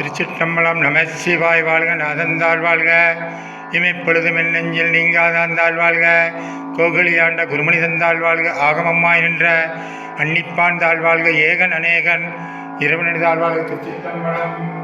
திருச்சிற்றம்பலம். நம சிவாய் வாழ்க. நாதந்தாள் வாழ்க. இமைப்பொழுதும் என் நெஞ்சில் நீங்காதாந்தாள் வாழ்க. கோகலியாண்ட குருமணி தந்தாள் வாழ்க. ஆகமம்மாய் நின்ற அன்னிப்பான் தாழ் வாழ்க. ஏகன் அநேகன் இறைவனடி தாழ் வாழ்க. திருச்சிற்றம்பலம்.